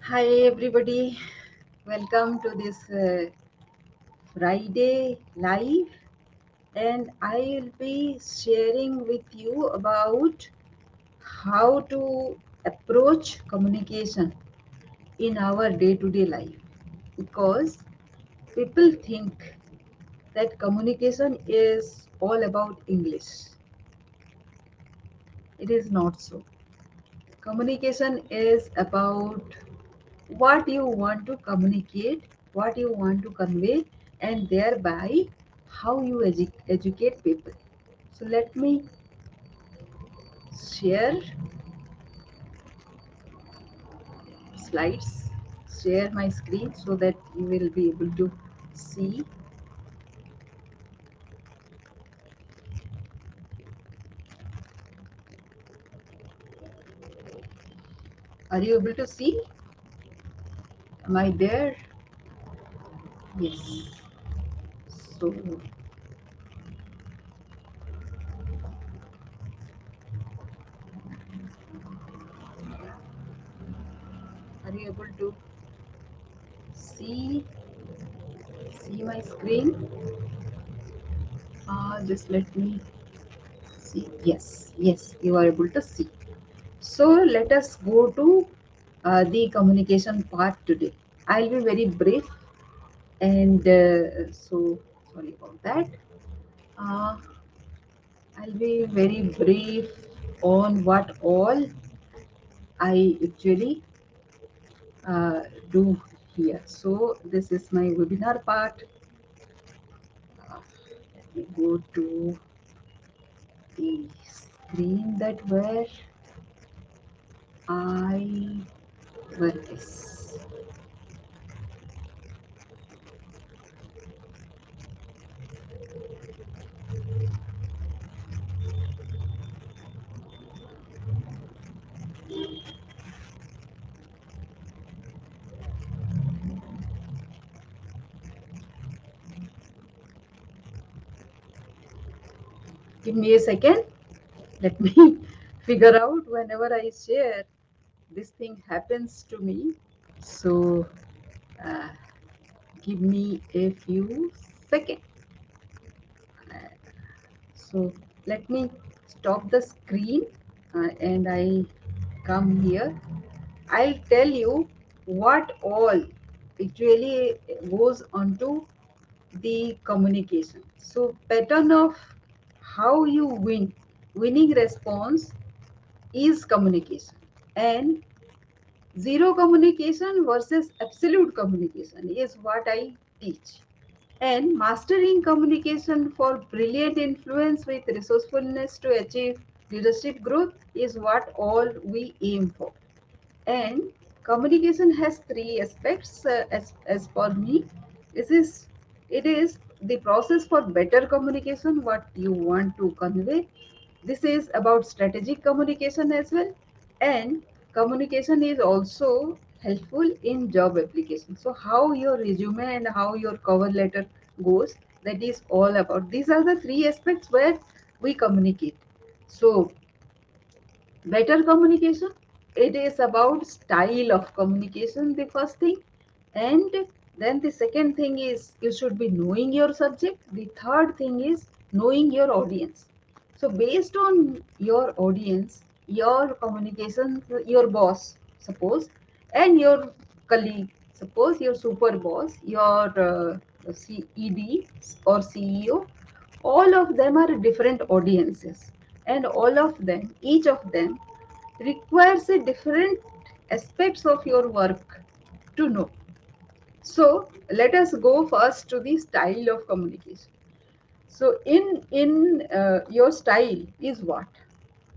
Hi everybody, welcome to this Friday live, and I will be sharing with you about how to approach communication in our day-to-day life, because people think that communication is all about English. It is not so. Communication is about what you want to communicate, what you want to convey, and thereby how you educate people. So let me share slides, share my screen so that you will be able to see. Are you able to see? Am I there? Yes. So are you able to see my screen? Just let me see. Yes, you are able to see. So let us go to the communication part today. I'll be very brief, and so sorry about that. Uh, I'll be very brief on what all I actually uh, do here. So this is my webinar part. Let me go to the screen that where I work is. Give me a second. Let me figure out whenever I share this thing happens to me. So uh, give me a few seconds. So let me stop the screen and I come here. I'll tell you what all actually goes onto the communication. So pattern of how you win, winning response is communication, and zero communication versus absolute communication is what I teach. And mastering communication for brilliant influence with resourcefulness to achieve leadership growth is what all we aim for. And communication has three aspects as per me. This is it is the process for better communication, what you want to convey. This is about strategic communication as well, and communication is also helpful in job application. So how your resume and how your cover letter goes, that is all about. These are the three aspects where we communicate. So better communication, it is about style of communication, the first thing. And then the second thing is you should be knowing your subject. The third thing is knowing your audience. So based on your audience, your communication, your boss suppose, and your colleague suppose, your super boss, your CED or CEO, all of them are different audiences, and all of them, each of them requires a different aspects of your work to know. So let us go first to the style of communication. So in your style is what?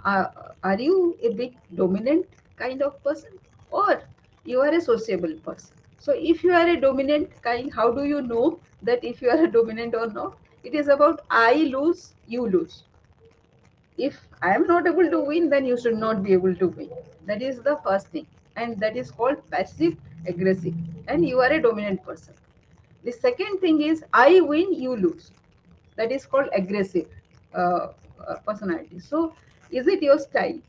Are you a big dominant kind of person, or you are a sociable person? So if you are a dominant kind, how do you know that if you are a dominant or not? It is about I lose, you lose. If I am not able to win, then you should not be able to win. That is the first thing, and that is called passive aggressive, and you are a dominant person. The second thing is I win, you lose. That is called aggressive personality. So is it your style?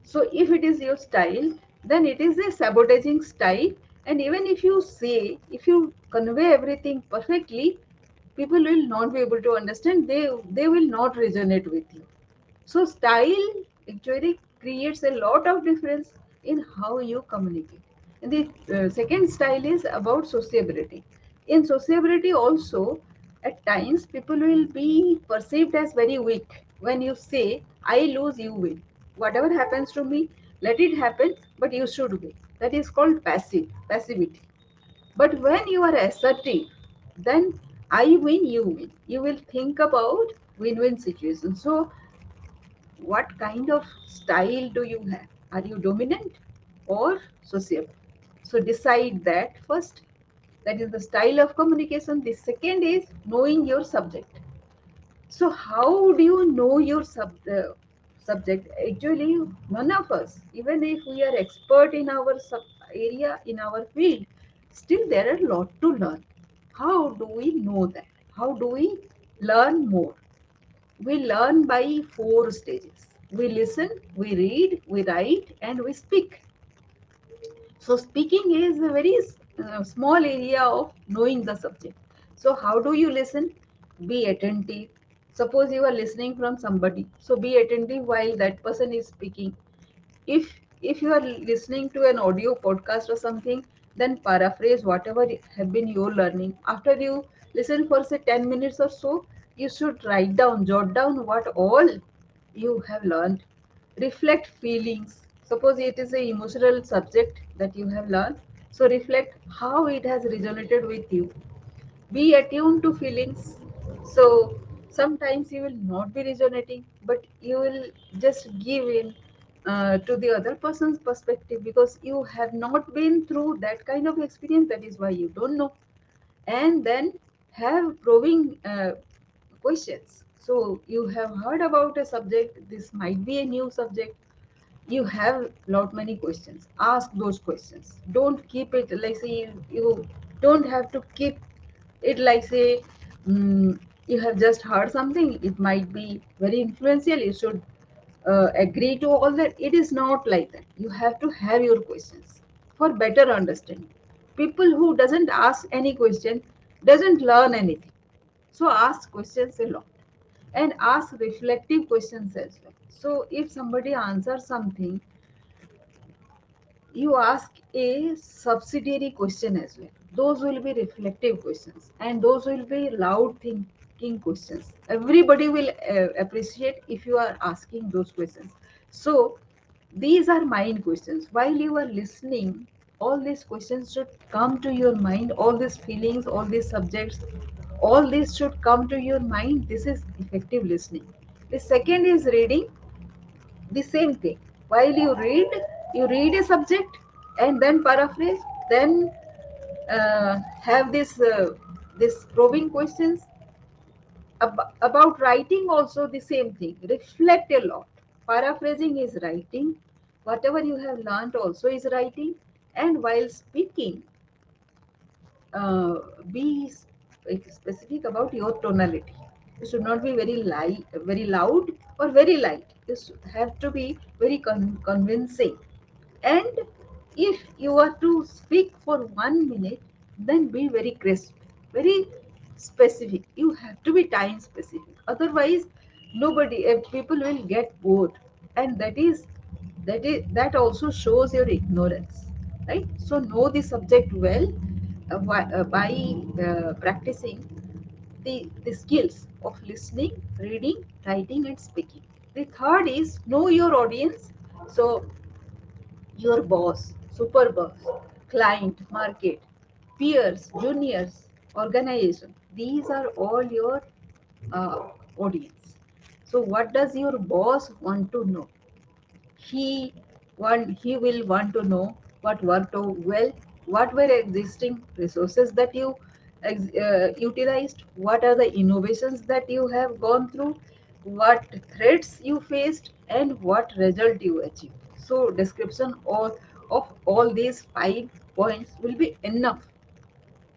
So if it is your style, then it is a sabotaging style. And even if you say, if you convey everything perfectly, people will not be able to understand. They will not resonate with you. So style actually creates a lot of difference in how you communicate. And the second style is about sociability. In sociability also, at times people will be perceived as very weak when you say, I lose, you win. Whatever happens to me, let it happen, but you should win. That is called passivity. But when you are assertive, then I win, you win. You will think about win-win situation. So what kind of style do you have? Are you dominant or sociable? So decide that first. That is the style of communication. The second is knowing your subject. So how do you know your subject? Actually, none of us, even if we are expert in our area, in our field, still there are a lot to learn. How do we know that? How do we learn more? We learn by four stages. We listen, we read, we write, and we speak. So speaking is a very small area of knowing the subject. So how do you listen? Be attentive. Suppose you are listening from somebody, so be attentive while that person is speaking. If you are listening to an audio podcast or something, then paraphrase whatever have been your learning. After you listen for say 10 minutes or so, you should write down, jot down what all you have learned. Reflect feelings. Suppose it is a emotional subject that you have learned, so reflect how it has resonated with you. Be attuned to feelings. So sometimes you will not be resonating, but you will just give in to the other person's perspective because you have not been through that kind of experience. That is why you don't know. And then have probing questions. So you have heard about a subject, this might be a new subject, you have lot many questions, ask those questions. Don't keep it like say you don't have to keep it like say you have just heard something, it might be very influential, you should agree to all that. It is not like that. You have to have your questions for better understanding. People who doesn't ask any question doesn't learn anything. So ask questions a lot and ask reflective questions as well. So if somebody answers something, you ask a subsidiary question as well. Those will be reflective questions and those will be loud thinking questions. Everybody will appreciate if you are asking those questions. So these are mind questions. While you are listening, all these questions should come to your mind, all these feelings, all these subjects, all this should come to your mind. This is effective listening. The second is reading, the same thing. While you read a subject and then paraphrase, then have this probing questions. About writing also the same thing. Reflect a lot. Paraphrasing is writing. Whatever you have learned also is writing. And while speaking, uh, be specific about your tonality. You should not be very very loud or very light. You have to be very convincing. And if you are to speak for 1 minute, then be very crisp, very specific. You have to be time specific. Otherwise, people will get bored, and that also shows your ignorance, right? So know the subject well by practicing the skills of listening, reading, writing, and speaking. The third is know your audience. So your boss, super boss, client, market, peers, juniors, organization. These are all your audience. So what does your boss want to know? He will want to know what worked well, what were existing resources that you utilized, what are the innovations that you have gone through, what threats you faced, and what result you achieved. So description of all these 5 points will be enough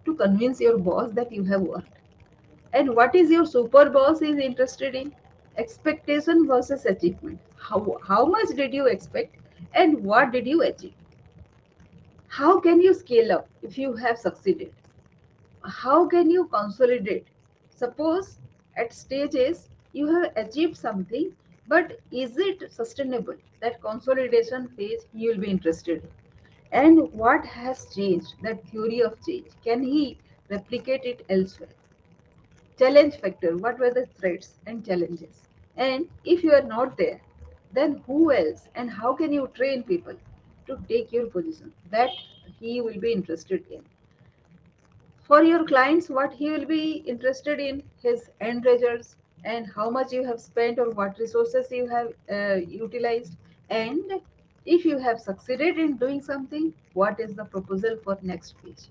to convince your boss that you have worked. And what is your super boss is interested in? Expectation versus achievement. How much did you expect and what did you achieve? How can you scale up if you have succeeded? How can you consolidate? Suppose at stages you have achieved something, but is it sustainable? That consolidation phase you will be interested in. And what has changed? That theory of change. Can he replicate it elsewhere? Challenge factor. What were the threats and challenges? And if you are not there, then who else? And how can you train people to take your position? That he will be interested in. For your clients, what he will be interested in his end results and how much you have spent or what resources you have utilized, and if you have succeeded in doing something, what is the proposal for next phase.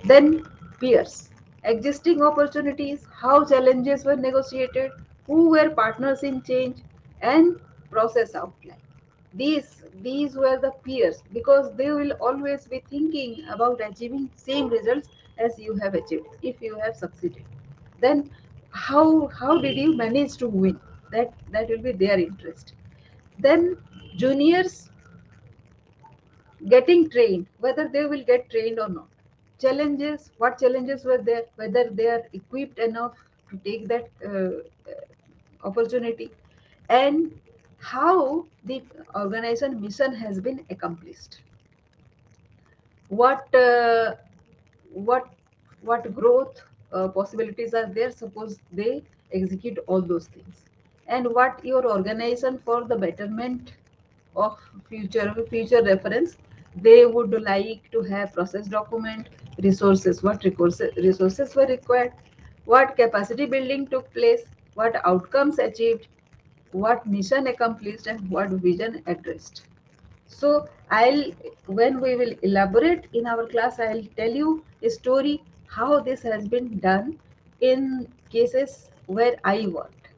Then peers, existing opportunities, how challenges were negotiated, who were partners in change, and process outline. These were the peers because they will always be thinking about achieving same results as you have achieved if you have succeeded. Then how did you manage to win? That will be their interest. Then juniors getting trained, whether they will get trained or not. Challenges, what challenges were there, whether they are equipped enough to take that opportunity, and how the organization mission has been accomplished. What what what growth possibilities are there, suppose they execute all those things, and what your organization for the betterment of future reference, they would like to have process document, resources, what resources were required, what capacity building took place, what outcomes achieved, what mission accomplished, and what vision addressed. So when we will elaborate in our class, I'll tell you a story how this has been done in cases where I worked,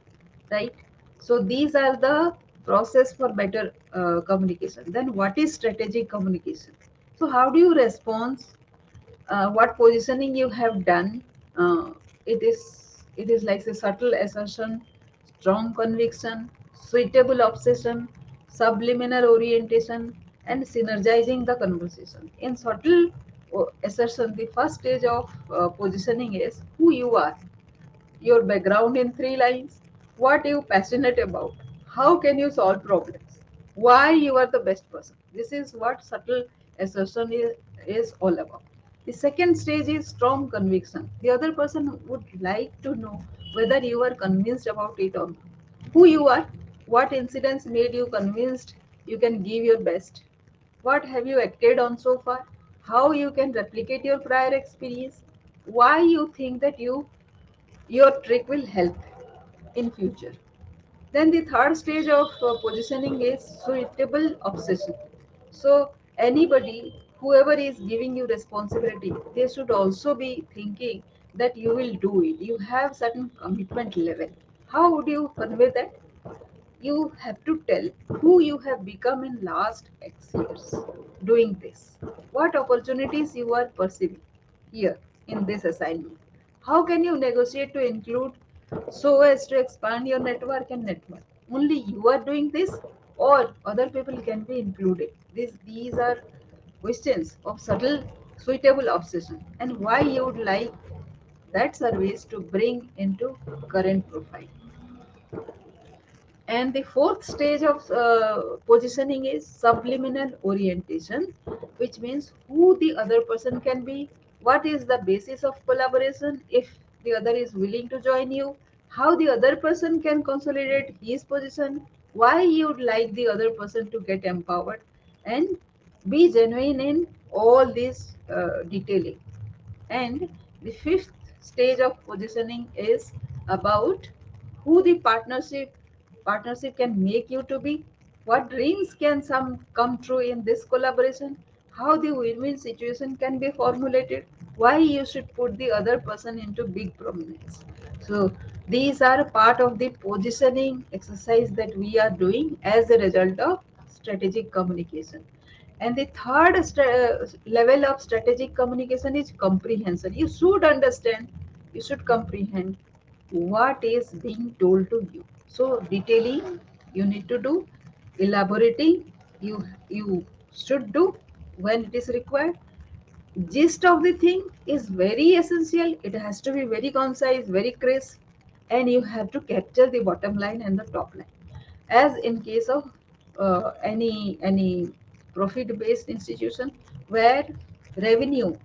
right? So these are the process for better communication. Then what is strategic communication? So how do you respond, what positioning you have done. uh, it is like a subtle assertion, strong conviction, suitable obsession, subliminal orientation, and synergizing the conversation. In subtle assertion, the first stage of positioning is who you are, your background in 3 lines, what you passionate about, how can you solve problems, why you are the best person. This is what subtle assertion is all about. The second stage is strong conviction. The other person would like to know whether you are convinced about it or not. Who you are, what incidents made you convinced you can give your best, what have you acted on so far, how you can replicate your prior experience, why you think that your trick will help in future. Then the third stage of positioning is suitable obsession. So anybody, whoever is giving you responsibility, they should also be thinking that you will do it. You have certain commitment level. How would you convey that? You have to tell who you have become in last X years doing this. What opportunities you are perceiving here in this assignment. How can you negotiate to include so as to expand your network and network? Only you are doing this or other people can be included. These are questions of subtle suitable obsession and why you would like that service to bring into current profile. And the fourth stage of positioning is subliminal orientation, which means who the other person can be, what is the basis of collaboration if the other is willing to join you, how the other person can consolidate his position, why you would like the other person to get empowered, and be genuine in all this detailing. And the fifth stage of positioning is about who the partnership can make you to be, what dreams can some come true in this collaboration, how the win-win situation can be formulated, why you should put the other person into big prominence. So these are part of the positioning exercise that we are doing as a result of strategic communication. And the third level of strategic communication is comprehension. You should understand, you should comprehend what is being told to you. So detailing you need to do, elaborating you should do, when it is required. Gist of the thing is very essential. It has to be very concise, very crisp, and you have to capture the bottom line and the top line. As in case of any profit based institution, where revenue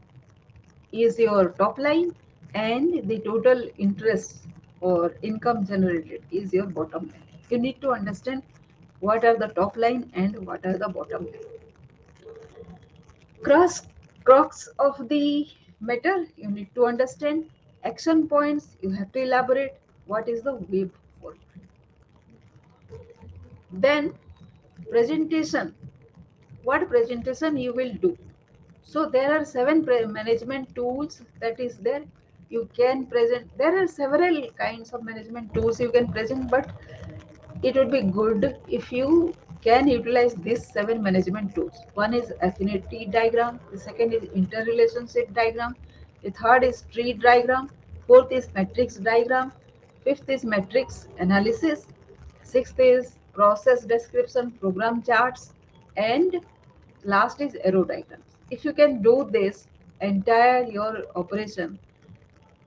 is your top line and the total interest or income generated is your bottom line. You need to understand what are the top line and what are the bottom line. Cross crux of the matter, you need to understand action points. You have to elaborate what is the way forward. Then presentation. What presentation you will do? So there are seven management tools that is there. You can present. There are several kinds of management tools you can present, but it would be good if you can utilize these seven management tools. One is affinity diagram, the second is interrelationship diagram, the third is tree diagram, fourth is matrix diagram, fifth is matrix analysis, sixth is process description, program charts, and last is arrow diagrams. If you can do this entire your operation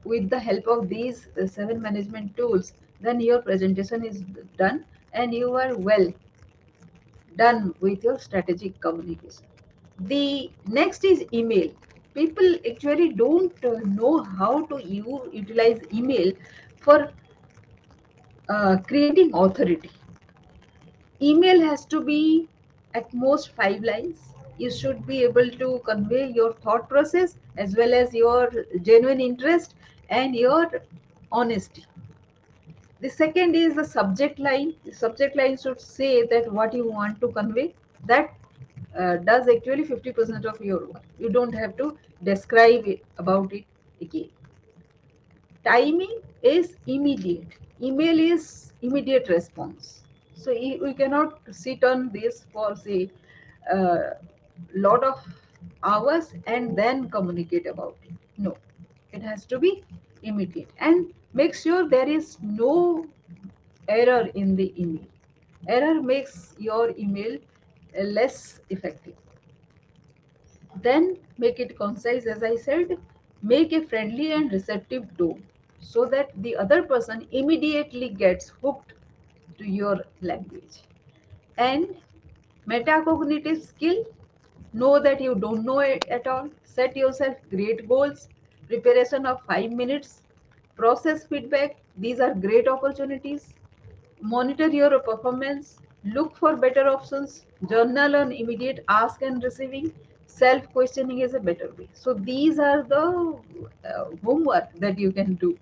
with the help of these seven management tools, then your presentation is done and you are well done with your strategic communication. The next is email. People actually don't know how to utilize email for creating authority. Email has to be at most 5 lines. You should be able to convey your thought process as well as your genuine interest and your honesty. The second is the subject line. The subject line should say that what you want to convey. That does actually 50% of your work. You don't have to describe it, about it again. Timing is immediate. Email is immediate response. So we cannot sit on this for say a lot of hours and then communicate about it. No, it has to be immediate, and make sure there is no error in the email. Error makes your email less effective. Then make it concise, as I said. Make a friendly and receptive tone so that the other person immediately gets hooked to your language. And metacognitive skill, know that you don't know it at all. Set yourself great goals. Preparation of 5 minutes. Process feedback. These are great opportunities. Monitor your performance, look for better options, journal on immediate ask and receiving, self questioning is a better way. So, these are the homework that you can do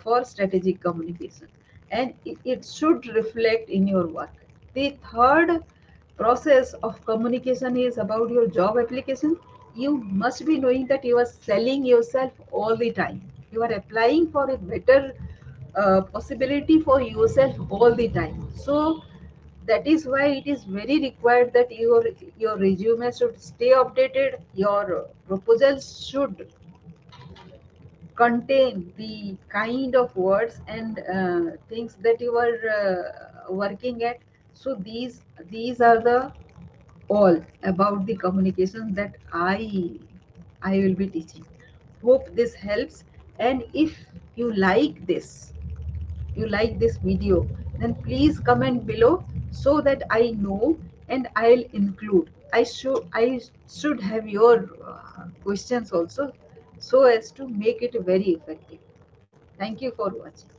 for strategic communication, and it should reflect in your work. The third process of communication is about your job application. You must be knowing that you are selling yourself all the time. You are applying for a better possibility for yourself all the time. So that is why it is very required that your resume should stay updated. Your proposals should contain the kind of words and things that you are working at. So these are the all about the communication that I will be teaching. Hope this helps, and if you like this video, then please comment below so that I know and I'll include. I should have your questions also so as to make it very effective. Thank you for watching.